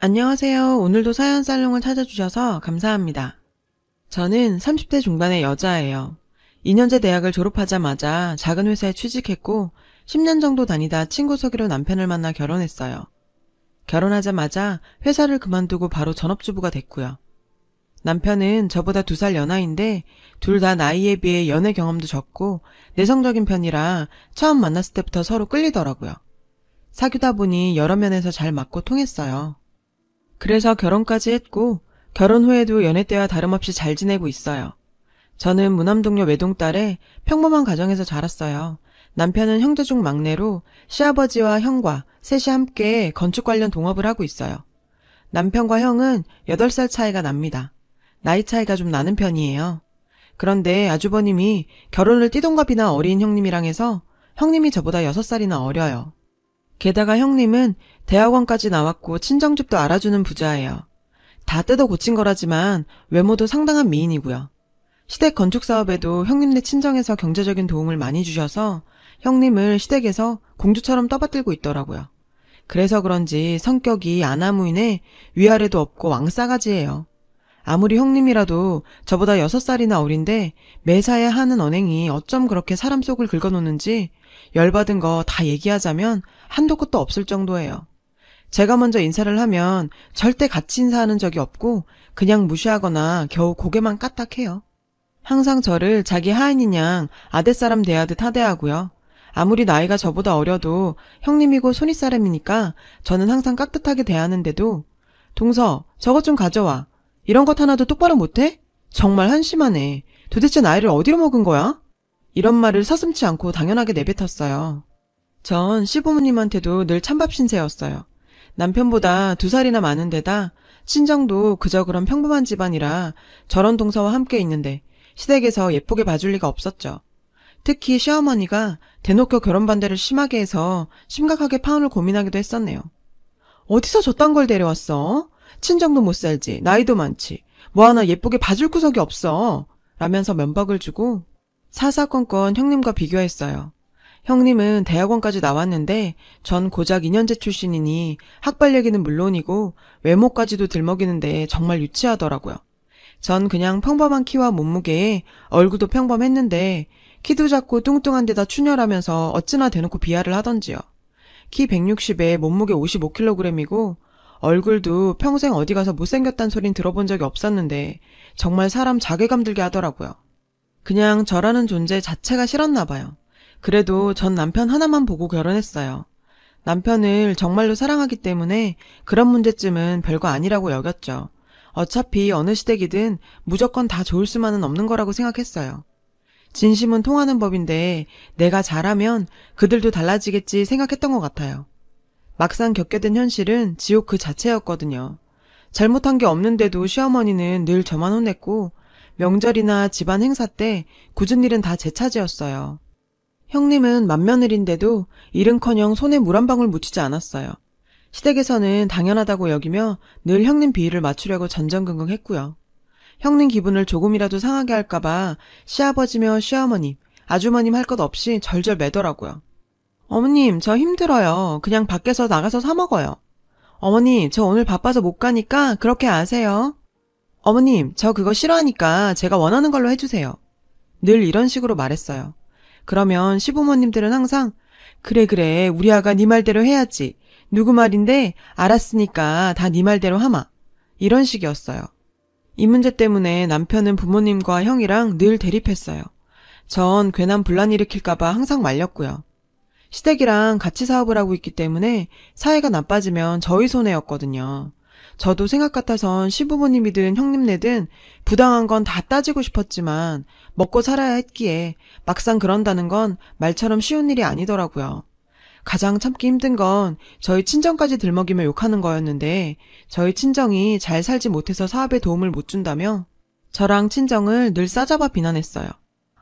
안녕하세요. 오늘도 사연 살롱을 찾아주셔서 감사합니다. 저는 30대 중반의 여자예요. 2년제 대학을 졸업하자마자 작은 회사에 취직했고 10년 정도 다니다 친구 소개로 남편을 만나 결혼했어요. 결혼하자마자 회사를 그만두고 바로 전업주부가 됐고요. 남편은 저보다 2살 연하인데 둘 다 나이에 비해 연애 경험도 적고 내성적인 편이라 처음 만났을 때부터 서로 끌리더라고요. 사귀다 보니 여러 면에서 잘 맞고 통했어요. 그래서 결혼까지 했고 결혼 후에도 연애 때와 다름없이 잘 지내고 있어요. 저는 무남동료 외동딸에 평범한 가정에서 자랐어요. 남편은 형제 중 막내로 시아버지와 형과 셋이 함께 건축 관련 동업을 하고 있어요. 남편과 형은 8살 차이가 납니다. 나이 차이가 좀 나는 편이에요. 그런데 아주버님이 결혼을 띠동갑이나 어린 형님이랑 해서 형님이 저보다 6살이나 어려요. 게다가 형님은 대학원까지 나왔고 친정집도 알아주는 부자예요. 다 뜯어 고친 거라지만 외모도 상당한 미인이고요. 시댁 건축 사업에도 형님네 친정에서 경제적인 도움을 많이 주셔서 형님을 시댁에서 공주처럼 떠받들고 있더라고요. 그래서 그런지 성격이 아나무인에 위아래도 없고 왕싸가지예요. 아무리 형님이라도 저보다 6살이나 어린데 매사에 하는 언행이 어쩜 그렇게 사람 속을 긁어놓는지 열받은 거 다 얘기하자면 한도 끝도 없을 정도예요. 제가 먼저 인사를 하면 절대 같이 인사하는 적이 없고 그냥 무시하거나 겨우 고개만 까딱해요. 항상 저를 자기 하인인 양 아랫사람 대하듯 하대하고요. 아무리 나이가 저보다 어려도 형님이고 손윗사람이니까 저는 항상 깍듯하게 대하는데도 동서 저것 좀 가져와. 이런 것 하나도 똑바로 못해? 정말 한심하네. 도대체 나이를 어디로 먹은 거야? 이런 말을 서슴지 않고 당연하게 내뱉었어요. 전 시부모님한테도 늘 찬밥 신세였어요. 남편보다 2살이나 많은 데다 친정도 그저 그런 평범한 집안이라 저런 동서와 함께 있는데 시댁에서 예쁘게 봐줄 리가 없었죠. 특히 시어머니가 대놓고 결혼 반대를 심하게 해서 심각하게 파혼을 고민하기도 했었네요. 어디서 저딴 걸 데려왔어? 친정도 못 살지, 나이도 많지, 뭐 하나 예쁘게 봐줄 구석이 없어 라면서 면박을 주고 사사건건 형님과 비교했어요. 형님은 대학원까지 나왔는데 전 고작 2년제 출신이니 학벌 얘기는 물론이고 외모까지도 들먹이는데 정말 유치하더라고요. 전 그냥 평범한 키와 몸무게에 얼굴도 평범했는데 키도 작고 뚱뚱한 데다 춘혈하면서 어찌나 대놓고 비하를 하던지요. 키 160에 몸무게 55kg이고 얼굴도 평생 어디 가서 못생겼단 소린 들어본 적이 없었는데 정말 사람 자괴감 들게 하더라고요. 그냥 저라는 존재 자체가 싫었나 봐요. 그래도 전 남편 하나만 보고 결혼했어요. 남편을 정말로 사랑하기 때문에 그런 문제쯤은 별거 아니라고 여겼죠. 어차피 어느 시댁이든 무조건 다 좋을 수만은 없는 거라고 생각했어요. 진심은 통하는 법인데 내가 잘하면 그들도 달라지겠지 생각했던 것 같아요. 막상 겪게 된 현실은 지옥 그 자체였거든요. 잘못한 게 없는데도 시어머니는 늘 저만 혼냈고 명절이나 집안 행사 때 굳은 일은 다 제 차지였어요. 형님은 맏며느리인데도 일은커녕 손에 물 한 방울 묻히지 않았어요. 시댁에서는 당연하다고 여기며 늘 형님 비위를 맞추려고 전전긍긍했고요. 형님 기분을 조금이라도 상하게 할까봐 시아버지며 시어머님, 아주머님 할 것 없이 절절 매더라고요. 어머님, 저 힘들어요. 그냥 밖에서 나가서 사 먹어요. 어머님, 저 오늘 바빠서 못 가니까 그렇게 아세요. 어머님, 저 그거 싫어하니까 제가 원하는 걸로 해주세요. 늘 이런 식으로 말했어요. 그러면 시부모님들은 항상 그래 우리 아가 네 말대로 해야지. 누구 말인데 알았으니까 다 네 말대로 하마. 이런 식이었어요. 이 문제 때문에 남편은 부모님과 형이랑 늘 대립했어요. 전 괜한 분란 일으킬까봐 항상 말렸고요. 시댁이랑 같이 사업을 하고 있기 때문에 사이가 나빠지면 저희 손해였거든요. 저도 생각 같아선 시부모님이든 형님네든 부당한 건 다 따지고 싶었지만 먹고 살아야 했기에 막상 그런다는 건 말처럼 쉬운 일이 아니더라고요. 가장 참기 힘든 건 저희 친정까지 들먹이며 욕하는 거였는데 저희 친정이 잘 살지 못해서 사업에 도움을 못 준다며 저랑 친정을 늘 싸잡아 비난했어요.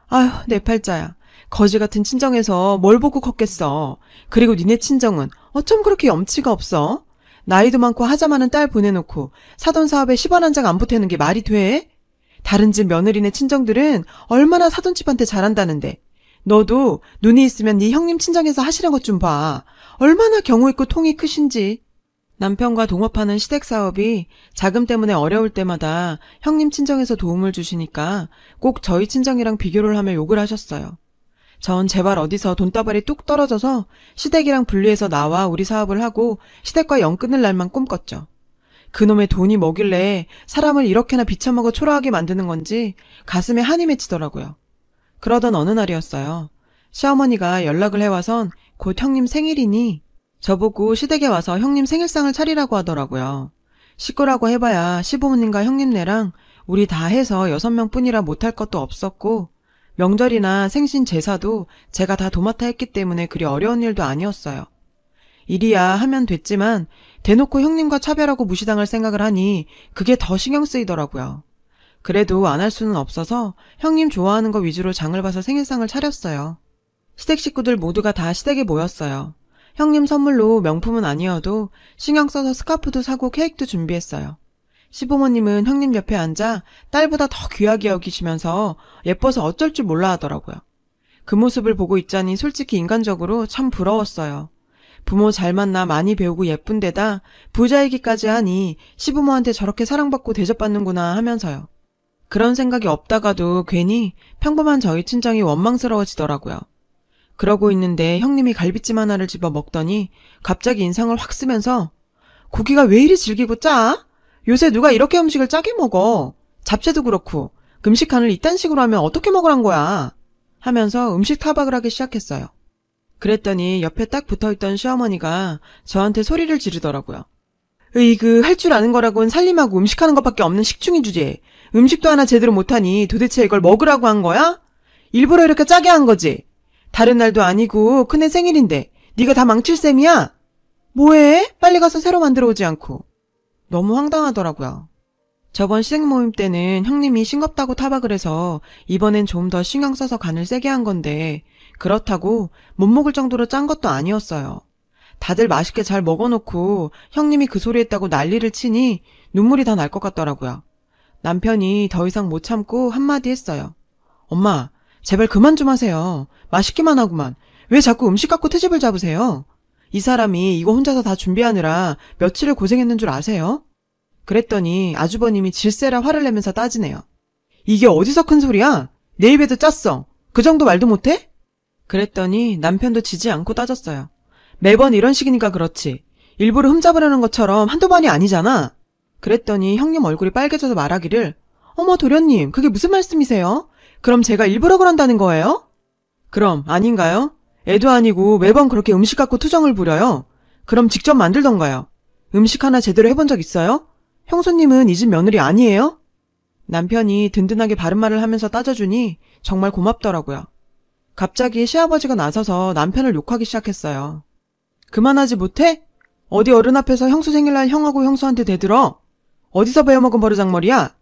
아휴, 내 팔자야. 거지 같은 친정에서 뭘 보고 컸겠어. 그리고 니네 친정은 어쩜 그렇게 염치가 없어? 나이도 많고 하자 많은 딸 보내놓고 사돈 사업에 10원 한 장 안 보태는 게 말이 돼? 다른 집 며느리네 친정들은 얼마나 사돈집한테 잘한다는데 너도 눈이 있으면 네 형님 친정에서 하시는 것 좀 봐. 얼마나 경우 있고 통이 크신지. 남편과 동업하는 시댁 사업이 자금 때문에 어려울 때마다 형님 친정에서 도움을 주시니까 꼭 저희 친정이랑 비교를 하며 욕을 하셨어요. 전 제발 어디서 돈다발이 뚝 떨어져서 시댁이랑 분리해서 나와 우리 사업을 하고 시댁과 연 끊을 날만 꿈꿨죠. 그놈의 돈이 뭐길래 사람을 이렇게나 비쳐먹어 초라하게 만드는 건지 가슴에 한이 맺히더라고요. 그러던 어느 날이었어요. 시어머니가 연락을 해와선 곧 형님 생일이니 저보고 시댁에 와서 형님 생일상을 차리라고 하더라고요. 식구라고 해봐야 시부모님과 형님네랑 우리 다 해서 6명 뿐이라 못할 것도 없었고 명절이나 생신 제사도 제가 다 도맡아 했기 때문에 그리 어려운 일도 아니었어요. 일이야 하면 됐지만 대놓고 형님과 차별하고 무시당할 생각을 하니 그게 더 신경 쓰이더라고요. 그래도 안 할 수는 없어서 형님 좋아하는 거 위주로 장을 봐서 생일상을 차렸어요. 시댁 식구들 모두가 다 시댁에 모였어요. 형님 선물로 명품은 아니어도 신경 써서 스카프도 사고 케이크도 준비했어요. 시부모님은 형님 옆에 앉아 딸보다 더 귀하게 여기시면서 예뻐서 어쩔 줄 몰라 하더라고요. 그 모습을 보고 있자니 솔직히 인간적으로 참 부러웠어요. 부모 잘 만나 많이 배우고 예쁜 데다 부자이기까지 하니 시부모한테 저렇게 사랑받고 대접받는구나 하면서요. 그런 생각이 없다가도 괜히 평범한 저희 친정이 원망스러워지더라고요. 그러고 있는데 형님이 갈비찜 하나를 집어 먹더니 갑자기 인상을 확 쓰면서 고기가 왜 이리 질기고 짜? 요새 누가 이렇게 음식을 짜게 먹어? 잡채도 그렇고 음식간을 이딴 식으로 하면 어떻게 먹으란 거야? 하면서 음식 타박을 하기 시작했어요. 그랬더니 옆에 딱 붙어있던 시어머니가 저한테 소리를 지르더라고요. 으이그 할 줄 아는 거라고는 살림하고 음식하는 것밖에 없는 식충이 주제. 음식도 하나 제대로 못하니 도대체 이걸 먹으라고 한 거야? 일부러 이렇게 짜게 한 거지. 다른 날도 아니고 큰애 생일인데 네가 다 망칠 셈이야? 뭐해? 빨리 가서 새로 만들어 오지 않고. 너무 황당하더라고요. 저번 시댁 모임 때는 형님이 싱겁다고 타박을 해서 이번엔 좀 더 신경 써서 간을 세게 한 건데 그렇다고 못 먹을 정도로 짠 것도 아니었어요. 다들 맛있게 잘 먹어놓고 형님이 그 소리 했다고 난리를 치니 눈물이 다 날 것 같더라고요. 남편이 더 이상 못 참고 한마디 했어요. 엄마, 제발 그만 좀 하세요. 맛있기만 하구만. 왜 자꾸 음식 갖고 트집을 잡으세요? 이 사람이 이거 혼자서 다 준비하느라 며칠을 고생했는 줄 아세요? 그랬더니 아주버님이 질세라 화를 내면서 따지네요. 이게 어디서 큰 소리야? 내 입에도 짰어. 그 정도 말도 못해? 그랬더니 남편도 지지 않고 따졌어요. 매번 이런 식이니까 그렇지. 일부러 흠잡으려는 것처럼 한두 번이 아니잖아. 그랬더니 형님 얼굴이 빨개져서 말하기를 어머 도련님 그게 무슨 말씀이세요? 그럼 제가 일부러 그런다는 거예요? 그럼 아닌가요? 애도 아니고 매번 그렇게 음식 갖고 투정을 부려요. 그럼 직접 만들던가요. 음식 하나 제대로 해본 적 있어요? 형수님은 이 집 며느리 아니에요? 남편이 든든하게 바른말을 하면서 따져주니 정말 고맙더라고요. 갑자기 시아버지가 나서서 남편을 욕하기 시작했어요. 그만하지 못해? 어디 어른 앞에서 형수 생일날 형하고 형수한테 대들어? 어디서 배워먹은 버르장머리야?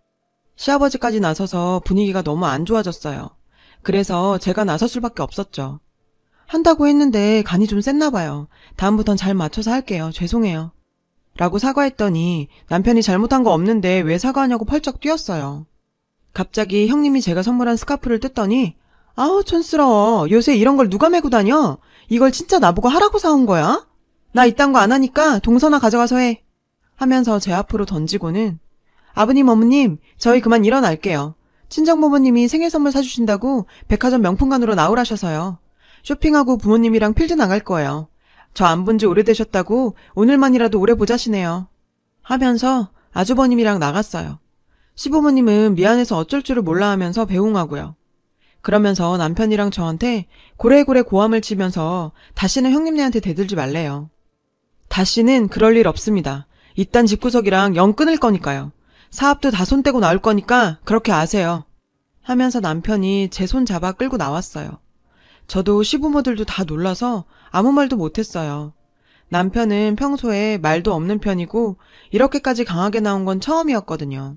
시아버지까지 나서서 분위기가 너무 안 좋아졌어요. 그래서 제가 나설 수밖에 없었죠. 한다고 했는데 간이 좀 셌나 봐요. 다음부턴 잘 맞춰서 할게요. 죄송해요. 라고 사과했더니 남편이 잘못한 거 없는데 왜 사과하냐고 펄쩍 뛰었어요. 갑자기 형님이 제가 선물한 스카프를 뜯더니 아우 촌스러워. 요새 이런 걸 누가 메고 다녀? 이걸 진짜 나보고 하라고 사온 거야? 나 이딴 거 안 하니까 동서나 가져가서 해. 하면서 제 앞으로 던지고는 아버님 어머님 저희 그만 일어날게요. 친정부모님이 생일 선물 사주신다고 백화점 명품관으로 나오라셔서요. 쇼핑하고 부모님이랑 필드 나갈 거예요. 저 안 본 지 오래되셨다고 오늘만이라도 오래 보자시네요. 하면서 아주버님이랑 나갔어요. 시부모님은 미안해서 어쩔 줄을 몰라 하면서 배웅하고요. 그러면서 남편이랑 저한테 고래고래 고함을 치면서 다시는 형님네한테 대들지 말래요. 다시는 그럴 일 없습니다. 이딴 집구석이랑 영 끊을 거니까요. 사업도 다 손 떼고 나올 거니까 그렇게 아세요. 하면서 남편이 제 손 잡아 끌고 나왔어요. 저도 시부모들도 다 놀라서 아무 말도 못했어요. 남편은 평소에 말도 없는 편이고 이렇게까지 강하게 나온 건 처음이었거든요.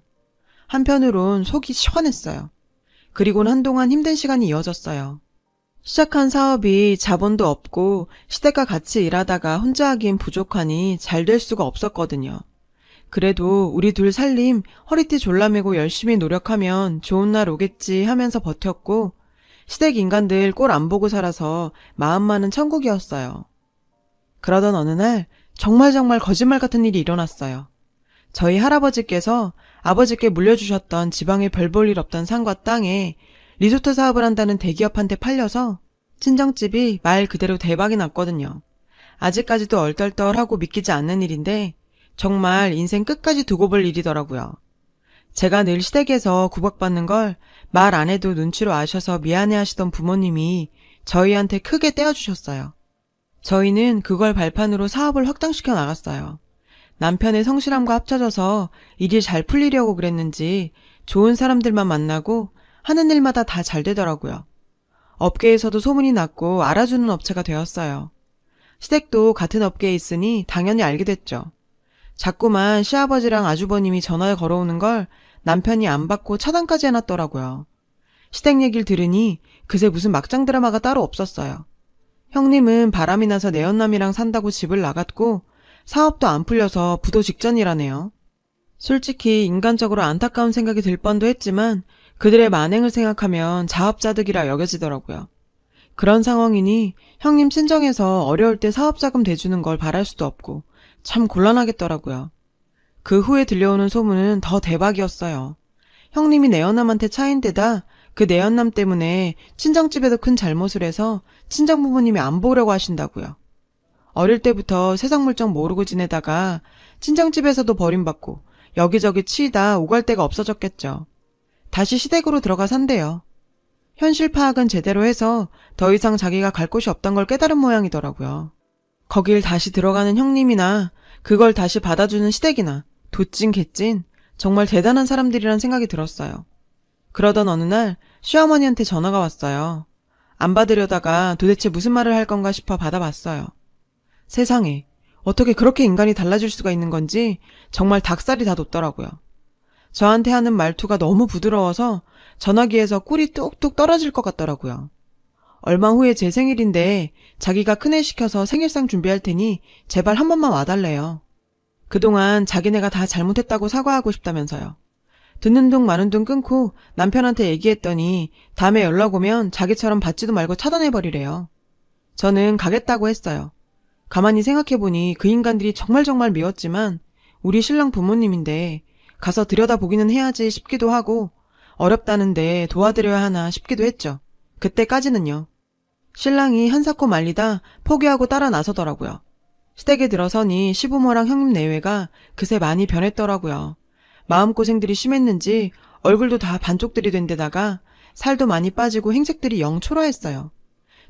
한편으론 속이 시원했어요. 그리고는 한동안 힘든 시간이 이어졌어요. 시작한 사업이 자본도 없고 시댁과 같이 일하다가 혼자 하기엔 부족하니 잘 될 수가 없었거든요. 그래도 우리 둘 살림 허리띠 졸라매고 열심히 노력하면 좋은 날 오겠지 하면서 버텼고 시댁 인간들 꼴 안 보고 살아서 마음만은 천국이었어요. 그러던 어느 날 정말 거짓말 같은 일이 일어났어요. 저희 할아버지께서 아버지께 물려주셨던 지방에 별 볼 일 없던 산과 땅에 리조트 사업을 한다는 대기업한테 팔려서 친정집이 말 그대로 대박이 났거든요. 아직까지도 얼떨떨하고 믿기지 않는 일인데 정말 인생 끝까지 두고 볼 일이더라고요. 제가 늘 시댁에서 구박받는 걸 말 안 해도 눈치로 아셔서 미안해 하시던 부모님이 저희한테 크게 떼어주셨어요. 저희는 그걸 발판으로 사업을 확장시켜 나갔어요. 남편의 성실함과 합쳐져서 일이 잘 풀리려고 그랬는지 좋은 사람들만 만나고 하는 일마다 다 잘 되더라고요. 업계에서도 소문이 났고 알아주는 업체가 되었어요. 시댁도 같은 업계에 있으니 당연히 알게 됐죠. 자꾸만 시아버지랑 아주버님이 전화를 걸어오는 걸 남편이 안 받고 차단까지 해놨더라고요. 시댁 얘기를 들으니 그새 무슨 막장 드라마가 따로 없었어요. 형님은 바람이 나서 내연남이랑 산다고 집을 나갔고 사업도 안 풀려서 부도 직전이라네요. 솔직히 인간적으로 안타까운 생각이 들 뻔도 했지만 그들의 만행을 생각하면 자업자득이라 여겨지더라고요. 그런 상황이니 형님 친정에서 어려울 때 사업자금 대주는 걸 바랄 수도 없고 참 곤란하겠더라고요. 그 후에 들려오는 소문은 더 대박이었어요. 형님이 내연남한테 차인 데다 그 내연남 때문에 친정집에도 큰 잘못을 해서 친정 부모님이 안 보려고 하신다고요. 어릴 때부터 세상 물정 모르고 지내다가 친정집에서도 버림받고 여기저기 치이다 오갈 데가 없어졌겠죠. 다시 시댁으로 들어가 산대요. 현실 파악은 제대로 해서 더 이상 자기가 갈 곳이 없던 걸 깨달은 모양이더라고요. 거길 다시 들어가는 형님이나 그걸 다시 받아주는 시댁이나 도찐 개찐 정말 대단한 사람들이란 생각이 들었어요. 그러던 어느 날 시어머니한테 전화가 왔어요. 안 받으려다가 도대체 무슨 말을 할 건가 싶어 받아봤어요. 세상에 어떻게 그렇게 인간이 달라질 수가 있는 건지 정말 닭살이 다 돋더라고요. 저한테 하는 말투가 너무 부드러워서 전화기에서 꿀이 뚝뚝 떨어질 것 같더라고요. 얼마 후에 제 생일인데 자기가 큰애 시켜서 생일상 준비할 테니 제발 한 번만 와달래요. 그동안 자기네가 다 잘못했다고 사과하고 싶다면서요. 듣는 둥 마는 둥 끊고 남편한테 얘기했더니 다음에 연락 오면 자기처럼 받지도 말고 차단해버리래요. 저는 가겠다고 했어요. 가만히 생각해보니 그 인간들이 정말 미웠지만 우리 신랑 부모님인데 가서 들여다보기는 해야지 싶기도 하고 어렵다는데 도와드려야 하나 싶기도 했죠. 그때까지는요. 신랑이 한사코 말리다 포기하고 따라 나서더라고요. 시댁에 들어서니 시부모랑 형님 내외가 그새 많이 변했더라고요. 마음고생들이 심했는지 얼굴도 다 반쪽들이 된 데다가 살도 많이 빠지고 행색들이 영 초라했어요.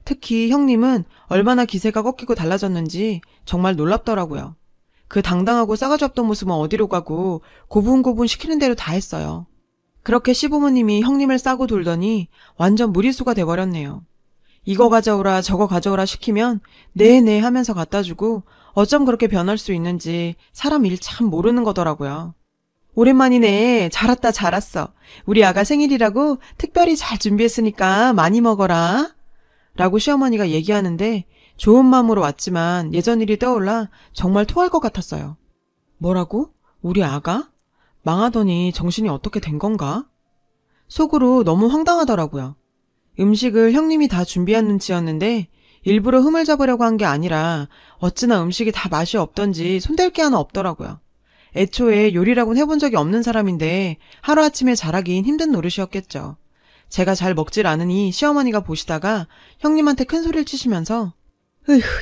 특히 형님은 얼마나 기세가 꺾이고 달라졌는지 정말 놀랍더라고요. 그 당당하고 싸가지 없던 모습은 어디로 가고 고분고분 시키는 대로 다 했어요. 그렇게 시부모님이 형님을 싸고 돌더니 완전 무리수가 돼버렸네요. 이거 가져오라 저거 가져오라 시키면 네네 하면서 갖다주고 어쩜 그렇게 변할 수 있는지 사람 일 참 모르는 거더라고요. 오랜만이네. 잘 왔다 잘 왔어. 우리 아가 생일이라고 특별히 잘 준비했으니까 많이 먹어라. 라고 시어머니가 얘기하는데 좋은 마음으로 왔지만 예전 일이 떠올라 정말 토할 것 같았어요. 뭐라고? 우리 아가? 망하더니 정신이 어떻게 된 건가? 속으로 너무 황당하더라고요. 음식을 형님이 다 준비한 눈치였는데 일부러 흠을 잡으려고 한 게 아니라 어찌나 음식이 다 맛이 없던지 손댈 게 하나 없더라고요. 애초에 요리라고는 해본 적이 없는 사람인데 하루아침에 잘하긴 힘든 노릇이었겠죠. 제가 잘 먹질 않으니 시어머니가 보시다가 형님한테 큰 소리를 치시면서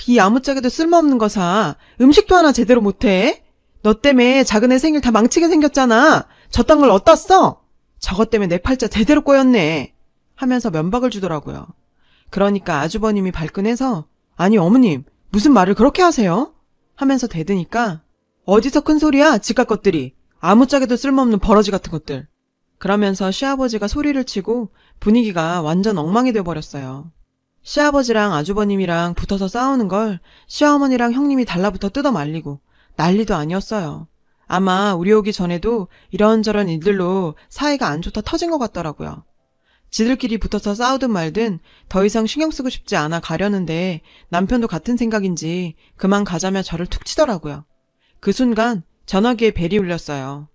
이 아무짝에도 쓸모없는 거사. 음식도 하나 제대로 못해? 너 때문에 작은 애 생일 다 망치게 생겼잖아. 저딴 걸 어디다 써? 저것 때문에 내 팔자 제대로 꼬였네. 하면서 면박을 주더라고요. 그러니까 아주버님이 발끈해서 아니 어머님 무슨 말을 그렇게 하세요? 하면서 대드니까 어디서 큰 소리야 지각 것들이. 아무짝에도 쓸모없는 버러지 같은 것들. 그러면서 시아버지가 소리를 치고 분위기가 완전 엉망이 돼버렸어요. 시아버지랑 아주버님이랑 붙어서 싸우는 걸 시어머니랑 형님이 달라붙어 뜯어 말리고 난리도 아니었어요. 아마 우리 오기 전에도 이런저런 일들로 사이가 안 좋다 터진 것 같더라고요. 지들끼리 붙어서 싸우든 말든 더 이상 신경 쓰고 싶지 않아 가려는데 남편도 같은 생각인지 그만 가자며 저를 툭 치더라고요. 그 순간 전화기에 벨이 울렸어요.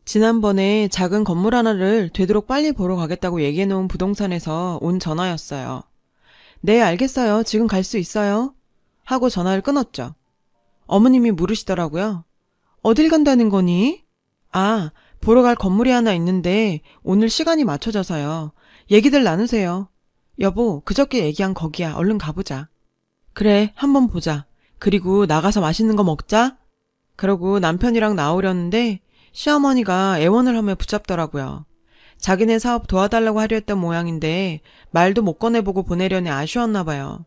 지난번에 작은 건물 하나를 되도록 빨리 보러 가겠다고 얘기해놓은 부동산에서 온 전화였어요. 네, 알겠어요. 지금 갈 수 있어요. 하고 전화를 끊었죠. 어머님이 물으시더라고요. 어딜 간다는 거니? 아, 보러 갈 건물이 하나 있는데 오늘 시간이 맞춰져서요. 얘기들 나누세요. 여보, 그저께 얘기한 거기야. 얼른 가보자. 그래, 한번 보자. 그리고 나가서 맛있는 거 먹자. 그러고 남편이랑 나오려는데 시어머니가 애원을 하며 붙잡더라고요. 자기네 사업 도와달라고 하려 했던 모양인데 말도 못 꺼내보고 보내려니 아쉬웠나 봐요.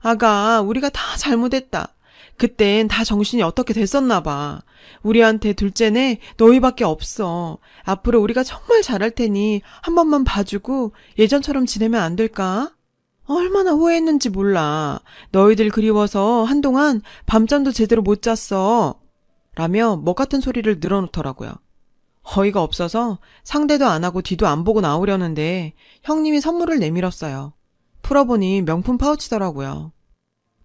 아가, 우리가 다 잘못했다. 그땐 다 정신이 어떻게 됐었나 봐. 우리한테 둘째네 너희밖에 없어. 앞으로 우리가 정말 잘할 테니 한 번만 봐주고 예전처럼 지내면 안 될까? 얼마나 후회했는지 몰라. 너희들 그리워서 한동안 밤잠도 제대로 못 잤어. 라며 먹 같은 소리를 늘어놓더라고요. 어이가 없어서 상대도 안 하고 뒤도 안 보고 나오려는데 형님이 선물을 내밀었어요. 풀어보니 명품 파우치더라고요.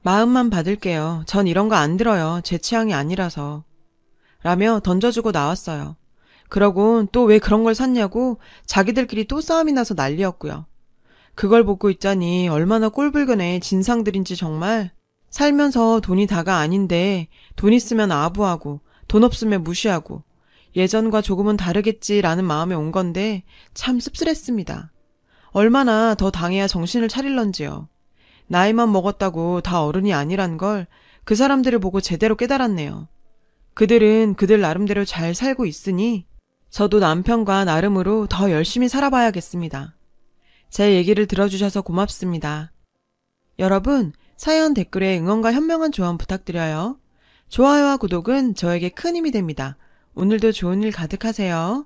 마음만 받을게요. 전 이런 거 안 들어요. 제 취향이 아니라서. 라며 던져주고 나왔어요. 그러곤 또 왜 그런 걸 샀냐고 자기들끼리 또 싸움이 나서 난리였고요. 그걸 보고 있자니 얼마나 꼴불견의 진상들인지 정말. 살면서 돈이 다가 아닌데 돈 있으면 아부하고 돈 없으면 무시하고 예전과 조금은 다르겠지라는 마음에 온 건데 참 씁쓸했습니다. 얼마나 더 당해야 정신을 차릴런지요. 나이만 먹었다고 다 어른이 아니란 걸 그 사람들을 보고 제대로 깨달았네요. 그들은 그들 나름대로 잘 살고 있으니 저도 남편과 나름으로 더 열심히 살아봐야겠습니다. 제 얘기를 들어주셔서 고맙습니다. 여러분, 사연 댓글에 응원과 현명한 조언 부탁드려요. 좋아요와 구독은 저에게 큰 힘이 됩니다. 오늘도 좋은 일 가득하세요.